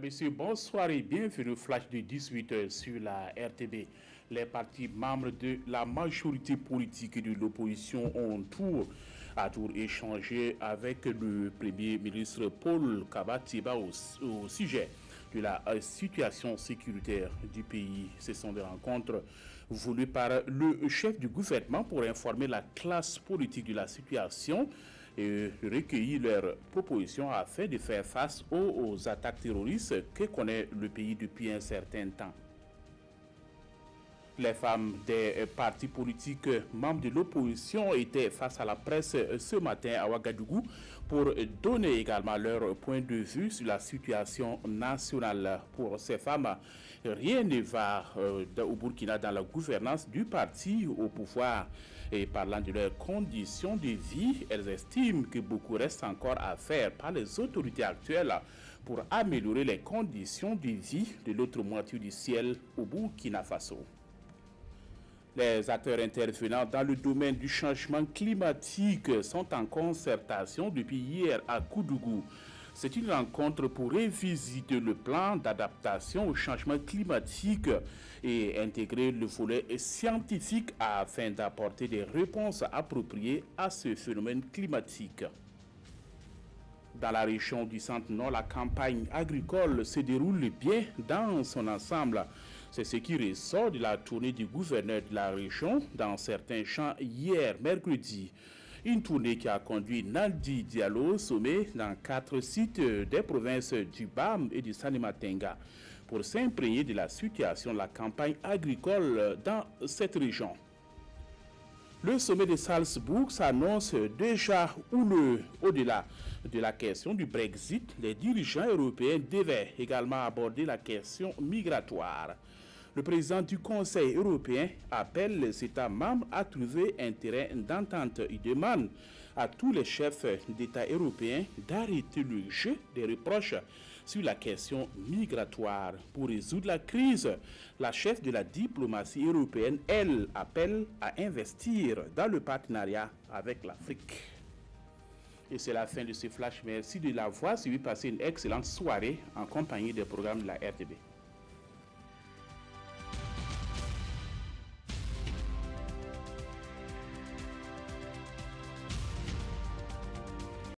Messieurs, bonsoir et bienvenue au flash de 18h sur la RTB. Les partis membres de la majorité politique de l'opposition ont tour à tour échangé avec le Premier ministre Paul Kabatiba au sujet de la situation sécuritaire du pays. Ce sont des rencontres voulues par le chef du gouvernement pour informer la classe politique de la situation et recueillir leurs propositions afin de faire face aux attaques terroristes que connaît le pays depuis un certain temps. Les femmes des partis politiques membres de l'opposition étaient face à la presse ce matin à Ouagadougou pour donner également leur point de vue sur la situation nationale. Pour ces femmes, rien ne va au Burkina dans la gouvernance du parti au pouvoir. Et parlant de leurs conditions de vie, elles estiment que beaucoup reste encore à faire par les autorités actuelles pour améliorer les conditions de vie de l'autre moitié du ciel au Burkina Faso. Les acteurs intervenant dans le domaine du changement climatique sont en concertation depuis hier à Koudougou. C'est une rencontre pour revisiter le plan d'adaptation au changement climatique et intégrer le volet scientifique afin d'apporter des réponses appropriées à ce phénomène climatique. Dans la région du Centre-Nord, la campagne agricole se déroule bien dans son ensemble. C'est ce qui ressort de la tournée du gouverneur de la région dans certains champs hier, mercredi. Une tournée qui a conduit Naldi Diallo au sommet dans 4 sites des provinces du BAM et du Sanimatenga pour s'imprégner de la situation de la campagne agricole dans cette région. Le sommet de Salzbourg s'annonce déjà houleux. Au-delà de la question du Brexit, les dirigeants européens devaient également aborder la question migratoire. Le président du Conseil européen appelle les États membres à trouver un terrain d'entente. Il demande à tous les chefs d'État européens d'arrêter le jeu des reproches sur la question migratoire. Pour résoudre la crise, la chef de la diplomatie européenne, elle, appelle à investir dans le partenariat avec l'Afrique. Et c'est la fin de ce flash. Merci de l'avoir suivi. Passez une excellente soirée en compagnie des programmes de la RTB.